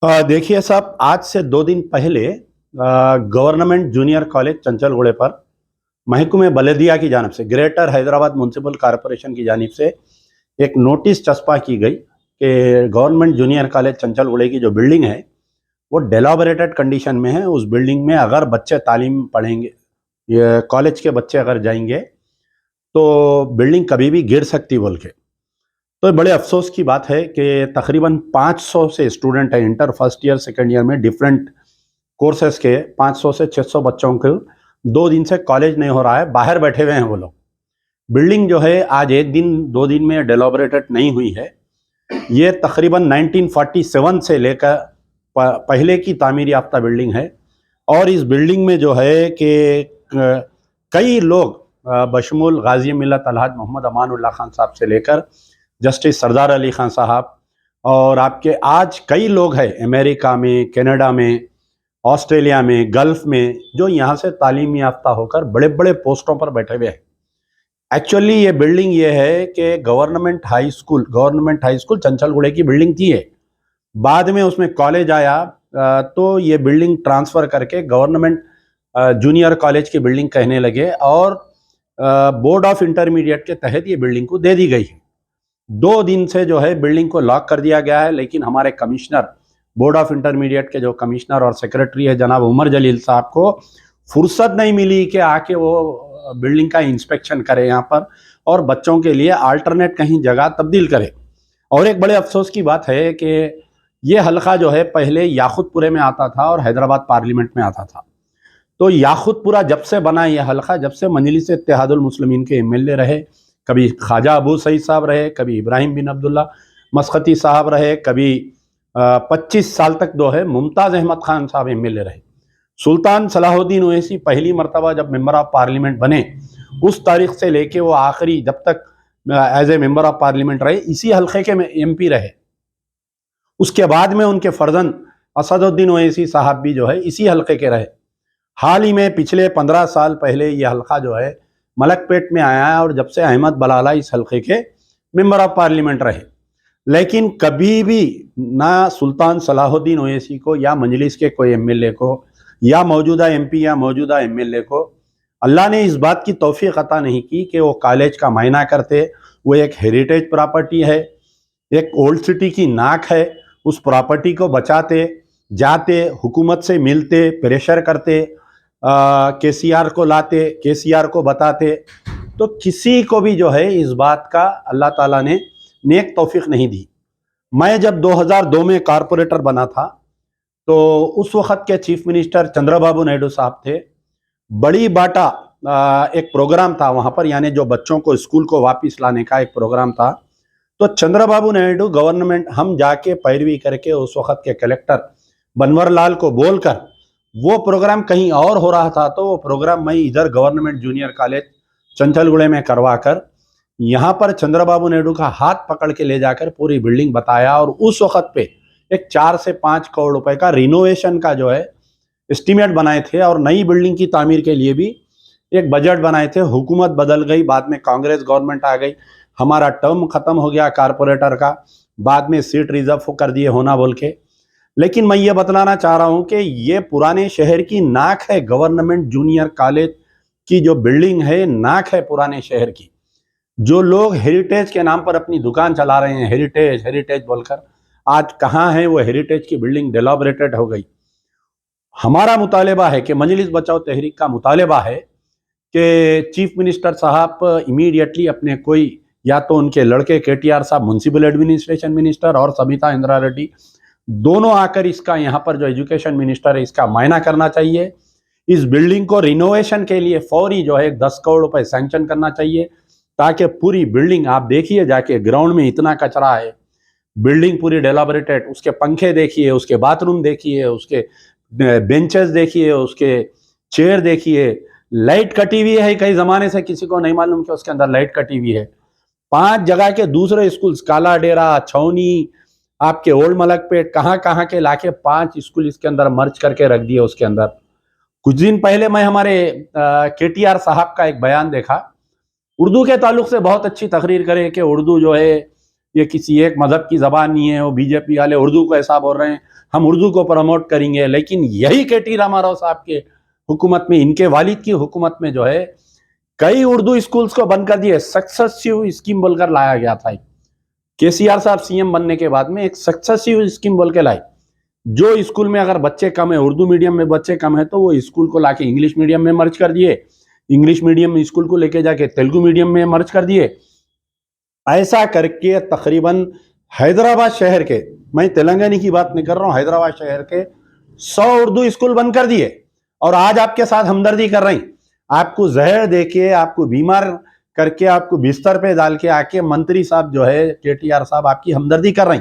देखिए साहब, आज से 2 दिन पहले गवर्नमेंट जूनियर कॉलेज चंचलगुड़े पर महकमे बल्दिया की जानिब से ग्रेटर हैदराबाद म्यूनसिपल कॉरपोरेशन की जानिब से एक नोटिस चस्पा की गई कि गवर्नमेंट जूनियर कॉलेज चंचलगुड़े की जो बिल्डिंग है वो डेलाबरेटेड कंडीशन में है। उस बिल्डिंग में अगर बच्चे तालीम पढ़ेंगे, ये कॉलेज के बच्चे अगर जाएंगे तो बिल्डिंग कभी भी गिर सकती बोल के। तो बड़े अफसोस की बात है कि तकरीबन 500 से स्टूडेंट हैं inter first year second year में डिफरेंट कोर्सेज के 500 से 600 बच्चों को 2 दिन से कॉलेज नहीं हो रहा है, बाहर बैठे हुए हैं वो लोग। बिल्डिंग जो है आज 1 दिन 2 दिन में डेलोबरेटेड नहीं हुई है। ये तकरीबन 1947 से लेकर पहले की तामीर याफ्ता बिल्डिंग है। और इस बिल्डिंग में जो है कि कई लोग बशमूल गाजी मिल्लत अलहाज मोहम्मद अमानुल्लाह खान साहब से लेकर जस्टिस सरदार अली खान साहब और आपके आज कई लोग हैं अमेरिका में, कनाडा में, ऑस्ट्रेलिया में, गल्फ में, जो यहाँ से तालीम याफ्ता होकर बड़े बड़े पोस्टों पर बैठे हुए हैं। एक्चुअली ये बिल्डिंग ये है कि गवर्नमेंट हाई स्कूल चंचलगुड़े की बिल्डिंग थी ये। बाद में उसमें कॉलेज आया तो ये बिल्डिंग ट्रांसफ़र करके गवर्नमेंट जूनियर कॉलेज की बिल्डिंग कहने लगे और बोर्ड ऑफ इंटरमीडिएट के तहत ये बिल्डिंग को दे दी गई है। 2 दिन से जो है बिल्डिंग को लॉक कर दिया गया है, लेकिन हमारे कमिश्नर, बोर्ड ऑफ इंटरमीडिएट के जो कमिश्नर और सेक्रेटरी है जनाब उमर जलील साहब को फुर्सत नहीं मिली कि आके वो बिल्डिंग का इंस्पेक्शन करे यहाँ पर और बच्चों के लिए अल्टरनेट कहीं जगह तब्दील करे। और एक बड़े अफसोस की बात है कि ये हल्का जो है पहले याकुतपुरे में आता था और हैदराबाद पार्लियामेंट में आता था। तो याकुतपुरा जब से बना ये हल्का, जब से मजलिस इत्तेहादुल मुस्लिमीन के एमएलए रहे, कभी ख्वाजा अबू सईद साहब रहे, कभी इब्राहिम बिन अब्दुल्ला मस्कती साहब रहे, कभी 25 साल तक जो है मुमताज़ अहमद खान साहब एमएलए रहे। सुल्तान सलाहुद्दीन ओवैसी पहली मरतबा जब मेंबर ऑफ पार्लियामेंट बने उस तारीख से लेके वो आखिरी जब तक as a member of parliament रहे, इसी हल्के के एमपी रहे। उसके बाद में उनके फर्जंद असदुद्दीन ओवैसी साहब भी जो है इसी हल्के के रहे। हाल ही में पिछले 15 साल पहले ये हल्का जो है मलकपेट में आया है और जब से अहमद बलाला इस हल्के के मेंबर ऑफ पार्लियामेंट रहे, लेकिन कभी भी ना सुल्तान सलाहुद्दीन ओवैसी को या मजलिस के कोई एमएलए को या मौजूदा एमपी या मौजूदा एमएलए को अल्लाह ने इस बात की तौफीक अता नहीं की कि वो कॉलेज का मायना करते। वो एक हेरिटेज प्रॉपर्टी है, एक ओल्ड सिटी की नाक है, उस प्रॉपर्टी को बचाते, जाते, हुकूमत से मिलते, प्रेशर करते, केसीआर को लाते, केसीआर को बताते। तो किसी को भी जो है इस बात का अल्लाह ताला ने नेक तौफीक नहीं दी। मैं जब 2002 में कारपोरेटर बना था तो उस वक्त के चीफ मिनिस्टर चंद्रबाबू नायडू साहब थे। बड़ी बाटा एक प्रोग्राम था वहाँ पर, यानी जो बच्चों को स्कूल को वापस लाने का एक प्रोग्राम था। तो चंद्रबाबू नायडू गवर्नमेंट हम जाके पैरवी करके उस वक्त के कलेक्टर बनवरलाल को बोलकर वो प्रोग्राम कहीं और हो रहा था, तो वो प्रोग्राम मैं इधर गवर्नमेंट जूनियर कॉलेज चंचलगुड़े में करवा कर यहाँ पर चंद्रबाबू नायडू का हाथ पकड़ के ले जाकर पूरी बिल्डिंग बताया। और उस वक्त पे एक 4 से 5 करोड़ रुपए का रिनोवेशन का जो है एस्टीमेट बनाए थे और नई बिल्डिंग की तामीर के लिए भी एक बजट बनाए थे। हुकूमत बदल गई, बाद में कांग्रेस गवर्नमेंट आ गई, हमारा टर्म खत्म हो गया कारपोरेटर का, बाद में सीट रिजर्व कर दिए होना बोल के। लेकिन मैं ये बतलाना चाह रहा हूँ कि ये पुराने शहर की नाक है, गवर्नमेंट जूनियर कॉलेज की जो बिल्डिंग है नाक है पुराने शहर की। जो लोग हेरिटेज के नाम पर अपनी दुकान चला रहे हैं, हेरिटेज हेरिटेज बोलकर, आज कहाँ है वो हेरिटेज की बिल्डिंग डेलोबरेटेड हो गई। हमारा मुतालिबा है कि मजलिस बचाओ तहरीक का मुतालिबा है कि चीफ मिनिस्टर साहब इमीडिएटली अपने कोई, या तो उनके लड़के केटीआर साहब म्यूनसिपल एडमिनिस्ट्रेशन मिनिस्टर और सबिता इंदिरा रेड्डी, दोनों आकर इसका यहाँ पर जो एजुकेशन मिनिस्टर है इसका मायना करना चाहिए। इस बिल्डिंग को रिनोवेशन के लिए फौरी जो है 10 करोड़ रुपए सैंक्शन करना चाहिए, ताकि पूरी बिल्डिंग, आप देखिए जाके ग्राउंड में इतना कचरा है, बिल्डिंग पूरी डेलाबरेटेड, उसके पंखे देखिए, उसके बाथरूम देखिए, उसके बेंचेस देखिए, उसके चेयर देखिए, लाइट कटी हुई है, कई जमाने से किसी को नहीं मालूम कि उसके अंदर लाइट कटी हुई है। 5 जगह के दूसरे स्कूल, काला डेरा, छौनी, आपके ओल्ड मलकपेट, कहाँ के लाके 5 स्कूल इसके अंदर मर्ज करके रख दिए उसके अंदर। कुछ दिन पहले मैं हमारे केटीआर साहब का एक बयान देखा, उर्दू के ताल्लुक से बहुत अच्छी तकरीर करे कि उर्दू जो है ये किसी एक मजहब की जबान नहीं है, वो बीजेपी वाले उर्दू को ऐसा बोल रहे हैं, हम उर्दू को प्रमोट करेंगे। लेकिन यही के.टी. रामाराव साहब के हुकूमत में, इनके वालिद की हुकूमत में जो है कई उर्दू स्कूल्स को बंद कर दिए। सक्सेसिव स्कीम बोलकर लाया गया था। के.सी.आर. साहब सीएम बनने के बाद में एक सक्सेसिव स्कीम बोल के लाई, जो स्कूल में अगर बच्चे कम है, उर्दू मीडियम में बच्चे कम है, तो वो स्कूल को लाके इंग्लिश मीडियम में मर्ज कर दिए, इंग्लिश मीडियम स्कूल को लेके जाके तेलुगु मीडियम में मर्ज कर दिए। ऐसा करके तकरीबन हैदराबाद शहर के, मैं तेलंगाना की बात नहीं कर रहा हूं, हैदराबाद शहर के 100 उर्दू स्कूल बंद कर दिए। और आज आपके साथ हमदर्दी कर रही, आपको जहर देके, आपको बीमार करके, आपको बिस्तर पे डाल के आके मंत्री साहब जो है के.टी.आर. साहब आपकी हमदर्दी कर रही,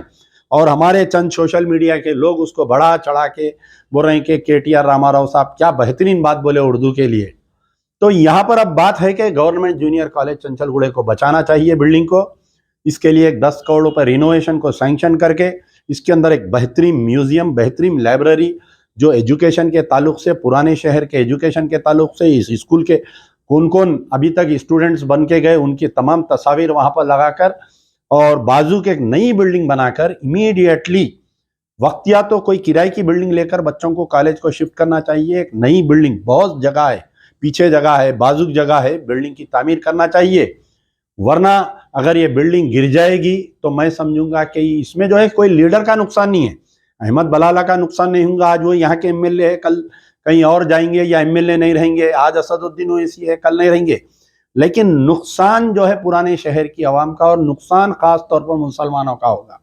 और हमारे चंद सोशल मीडिया के लोग उसको बढ़ा चढ़ा के बोल रहे हैं कि के.टी.आर. रामाराव साहब क्या बेहतरीन बात बोले उर्दू के लिए। तो यहाँ पर अब बात है कि गवर्नमेंट जूनियर कॉलेज चंचलगुड़े को बचाना चाहिए बिल्डिंग को। इसके लिए एक 10 करोड़ रुपए रिनोवेशन को सैंक्शन करके इसके अंदर एक बेहतरीन म्यूजियम, बेहतरीन लाइब्रेरी, जो एजुकेशन के ताल्लुक से, पुराने शहर के एजुकेशन के ताल्लुक से, इस स्कूल के कौन कौन अभी तक स्टूडेंट्स बन के गए उनकी तमाम तस्वीर वहां पर लगाकर, और बाजू के एक नई बिल्डिंग बनाकर इमीडिएटली, वक्तिया तो कोई किराए की बिल्डिंग लेकर बच्चों को कॉलेज को शिफ्ट करना चाहिए। एक नई बिल्डिंग, बहुत जगह है, पीछे जगह है, बाजू जगह है, बिल्डिंग की तामीर करना चाहिए। वरना अगर ये बिल्डिंग गिर जाएगी तो मैं समझूंगा कि इसमें जो है कोई लीडर का नुकसान नहीं है, अहमद बलाला का नुकसान नहीं होगा। आज वो यहाँ के एमएलए है, कल कहीं और जाएंगे, या एमएलए नहीं रहेंगे, आज असदुद्दीन ओवैसी है, कल नहीं रहेंगे। लेकिन नुकसान जो है पुराने शहर की आवाम का, और नुकसान खास तौर पर मुसलमानों का होगा,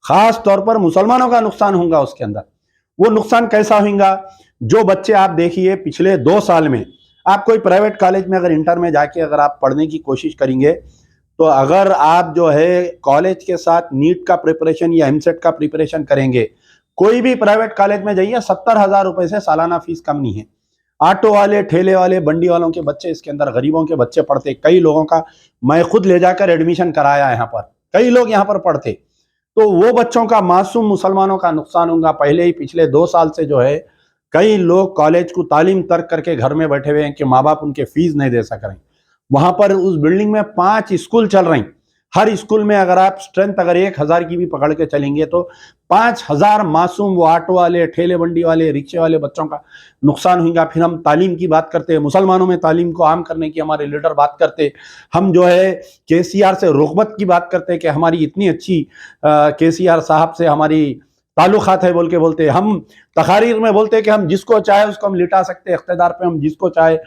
खास तौर पर मुसलमानों का नुकसान होगा उसके अंदर। वो नुकसान कैसा होगा? जो बच्चे आप देखिए पिछले 2 साल में, आप कोई प्राइवेट कॉलेज में अगर इंटर में जाके अगर आप पढ़ने की कोशिश करेंगे, तो अगर आप जो है कॉलेज के साथ नीट का प्रिपरेशन या एमसेट का प्रिपरेशन करेंगे, कोई भी प्राइवेट कॉलेज में जाइए, 70,000 रुपए से सालाना फीस कम नहीं है। ऑटो वाले, ठेले वाले, बंडी वालों के बच्चे इसके अंदर, गरीबों के बच्चे पढ़ते। कई लोगों का मैं खुद ले जाकर एडमिशन कराया यहाँ पर, कई लोग यहाँ पर पढ़ते। तो वो बच्चों का, मासूम मुसलमानों का नुकसान होगा। पहले ही पिछले 2 साल से जो है कई लोग कॉलेज को तालीम तर्क करके घर में बैठे हुए हैं कि माँ बाप उनके फीस नहीं दे सक रहे। वहां पर उस बिल्डिंग में 5 स्कूल चल रही, हर स्कूल में अगर आप स्ट्रेंथ अगर 1000 की भी पकड़ के चलेंगे तो 5000 मासूम, वो ऑटो वाले, ठेले बंडी वाले, रिक्शे वाले बच्चों का नुकसान होगा। फिर हम तालीम की बात करते हैं, मुसलमानों में तालीम को आम करने की हमारे लीडर बात करते, हम जो है के.सी.आर. से रुग़बत की बात करते हैं कि हमारी इतनी अच्छी के.सी.आर. साहब से हमारी ताल्लुकात है बोल के बोलते। हम तकारीर में बोलते हैं कि हम जिसको चाहे उसको हम लिटा सकते, इख्तिदार पे हम जिसको चाहे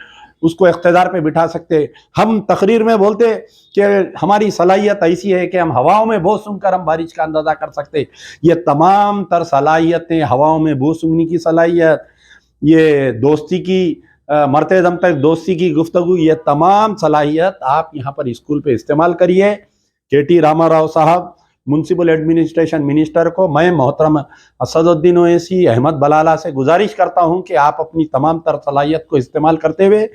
उसको इख्तिदार पे बिठा सकते। हम तकरीर में बोलते कि हमारी सलाहियत ऐसी है कि हम हवाओं में बो सूंघकर हम बारिश का अंदाजा कर सकते। ये तमाम तर सलाहियतें, हवाओं में बो सूंघने की सलाहियत, ये दोस्ती की मरते दम तक दोस्ती की गुफ्तगू, ये तमाम सलाहियत आप यहाँ पर स्कूल पे इस्तेमाल करिए। के.टी. रामाराव साहब म्युनिसिपल एडमिनिस्ट्रेशन मिनिस्टर को मैं मोहतरम असदुद्दीन ओवैसी, अहमद बलाला से गुजारिश करता हूं कि आप अपनी तमाम तर सलाहियत को इस्तेमाल करते हुए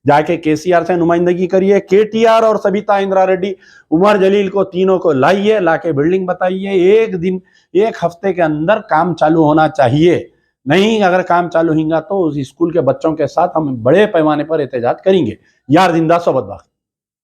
जाके के.सी.आर. से नुमाइंदगी करिए। के.टी.आर. और सबिता इंदिरा रेड्डी, उमर जलील को, तीनों को लाइए, लाके बिल्डिंग बताइए। एक दिन, एक हफ्ते के अंदर काम चालू होना चाहिए। नहीं अगर काम चालू होगा तो उस स्कूल के बच्चों के साथ हम बड़े पैमाने पर एहतजाज करेंगे। यार जिंदा सोबत बाकी।